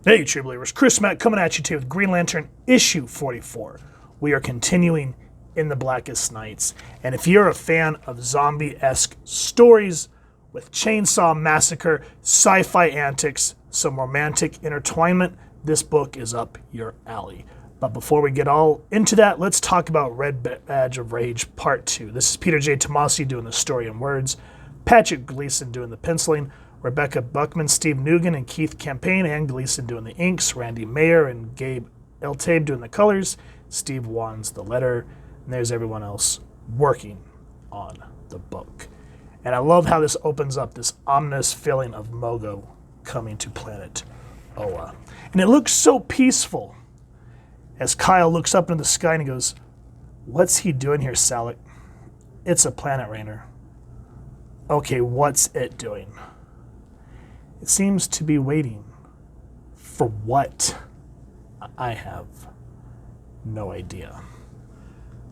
Hey, True Believers, Chris Mack coming at you today with Green Lantern issue 44. We are continuing in the Blackest Nights, and if you're a fan of zombie-esque stories with chainsaw massacre, sci-fi antics, some romantic intertwinement, this book is up your alley. But before we get all into that, let's talk about Red Badge of Rage Part 2. This is Peter J. Tomasi doing the story and words, Patrick Gleason doing the penciling, Rebecca Buckman, Steve Nugent, and Keith Campaign, and Gleason doing the inks, Randy Mayer and Gabe Eltabe doing the colors, Steve Wan's the letter, and there's everyone else working on the book. And I love how this opens up, this ominous feeling of Mogo coming to planet Oa. And it looks so peaceful as Kyle looks up into the sky and he goes, "What's he doing here, Salak?" "It's a planet, Rainer." "Okay, what's it doing?" "It seems to be waiting." "For what?" "I have no idea."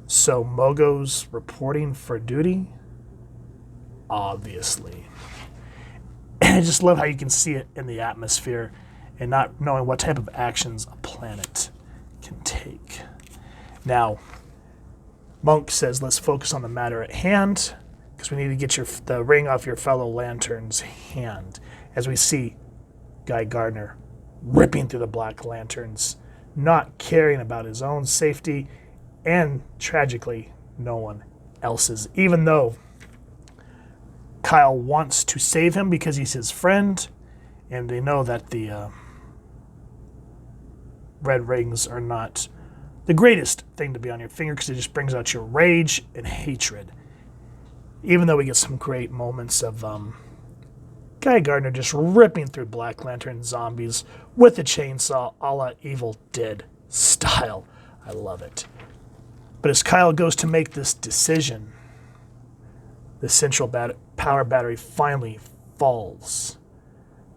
So Mogo's reporting for duty? Obviously. And I just love how you can see it in the atmosphere and not knowing what type of actions a planet can take. Now, Monk says, let's focus on the matter at hand because we need to get the ring off your fellow Lantern's hand. As we see Guy Gardner ripping through the Black Lanterns, not caring about his own safety, and tragically, no one else's. Even though Kyle wants to save him because he's his friend, and they know that the red rings are not the greatest thing to be on your finger because it just brings out your rage and hatred. Even though we get some great moments of Guy Gardner just ripping through Black Lantern zombies with a chainsaw a la Evil Dead style. I love it. But as Kyle goes to make this decision, the central power battery finally falls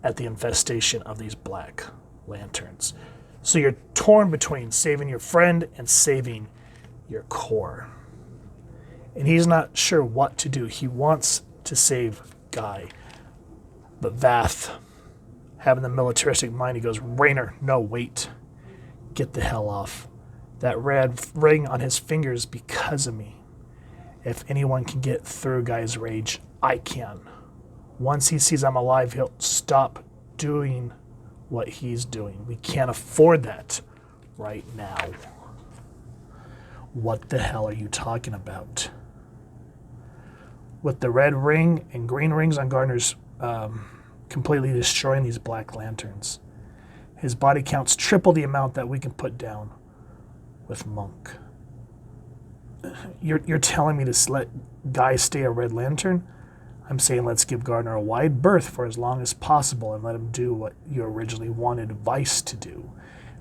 at the infestation of these Black Lanterns. So you're torn between saving your friend and saving your core. And he's not sure what to do. He wants to save Guy. But Vath, having the militaristic mind, he goes, "Rainer, no, wait. Get the hell off. That red ring on his fingers because of me. If anyone can get through Guy's rage, I can. Once he sees I'm alive, he'll stop doing what he's doing. We can't afford that right now." What the hell are you talking about? With the red ring and green rings on Gardner's completely destroying these Black Lanterns. His body count's triple the amount that we can put down with Monk. You're telling me to let Guy stay a Red Lantern? I'm saying let's give Gardner a wide berth for as long as possible and let him do what you originally wanted Vice to do.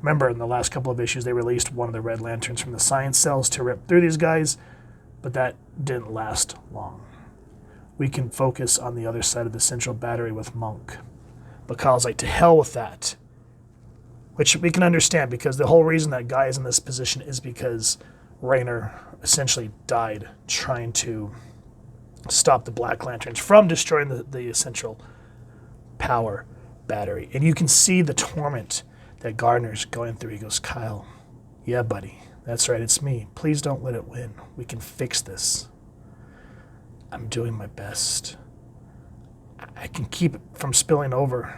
Remember, in the last couple of issues, they released one of the Red Lanterns from the science cells to rip through these guys, but that didn't last long. We can focus on the other side of the central battery with Monk. But Kyle's like, to hell with that. Which we can understand, because the whole reason that Guy is in this position is because Rainer essentially died trying to stop the Black Lanterns from destroying the essential power battery. And you can see the torment that Gardner's going through. He goes, "Kyle, yeah, buddy, that's right, it's me. Please don't let it win. We can fix this. I'm doing my best. I can keep it from spilling over,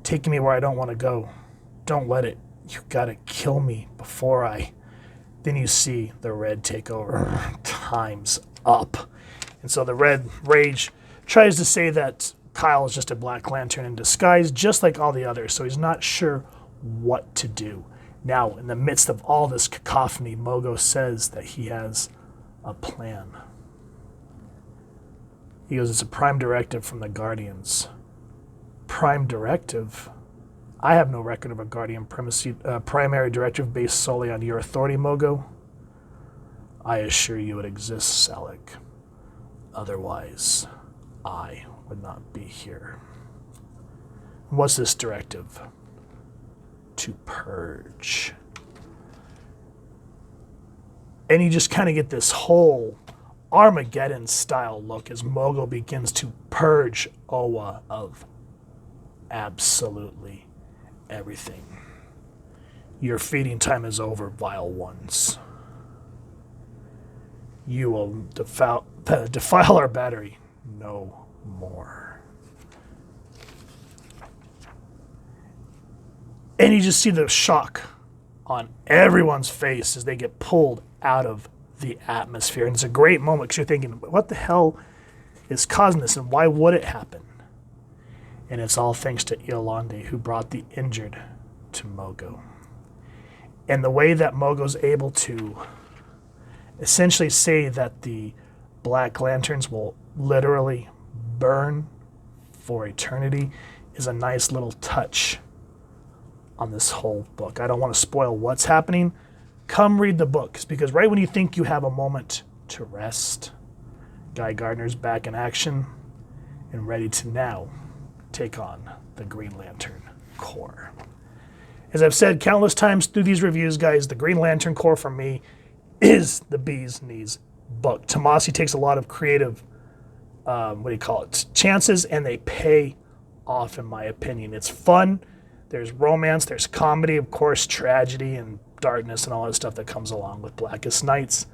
taking me where I don't want to go. Don't let it. You gotta kill me before I..." Then you see the red take over. Time's up. And so the red rage tries to say that Kyle is just a Black Lantern in disguise, just like all the others, so he's not sure what to do. Now, in the midst of all this cacophony, Mogo says that he has a plan. He goes, "It's a prime directive from the Guardians." Prime directive? I have no record of a Guardian primary directive based solely on your authority, Mogo. I assure you it exists, Salak. Otherwise, I would not be here. What's this directive? To purge. And you just kind of get this whole Armageddon-style look as Mogo begins to purge Oa of absolutely everything. Your feeding time is over, vile ones. You will defile our battery no more. And you just see the shock on everyone's face as they get pulled out of the atmosphere. And it's a great moment because you're thinking, what the hell is causing this and why would it happen? And it's all thanks to Iolande, who brought the injured to Mogo. And the way that Mogo's able to essentially say that the Black Lanterns will literally burn for eternity is a nice little touch on this whole book. I don't want to spoil what's happening. Come read the books, because right when you think you have a moment to rest, Guy Gardner's back in action and ready to now take on the Green Lantern Corps. As I've said countless times through these reviews, guys, the Green Lantern Corps for me is the bee's knees book. Tomasi takes a lot of creative, chances, and they pay off, in my opinion. It's fun. There's romance, there's comedy, of course, tragedy and darkness and all that stuff that comes along with Blackest Nights,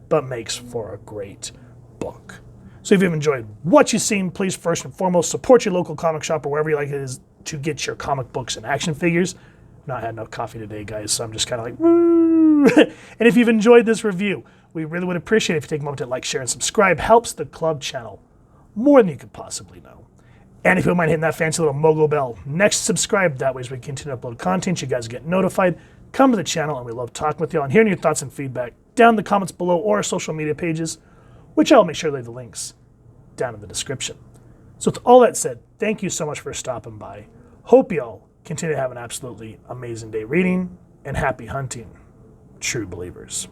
but makes for a great book. So if you've enjoyed what you've seen, please first and foremost support your local comic shop or wherever you like it is to get your comic books and action figures. I've not had enough coffee today, guys, so I'm just kind of like, woo. And if you've enjoyed this review, we really would appreciate it if you take a moment to like, share, and subscribe. Helps the club channel more than you could possibly know. And if you don't mind hitting that fancy little Mogo bell next to subscribe, that way as we continue to upload content, you guys get notified. Come to the channel, and we love talking with you and hearing your thoughts and feedback down in the comments below or our social media pages, which I'll make sure to leave the links down in the description. So with all that said, thank you so much for stopping by. Hope you all continue to have an absolutely amazing day reading, and happy hunting, true believers.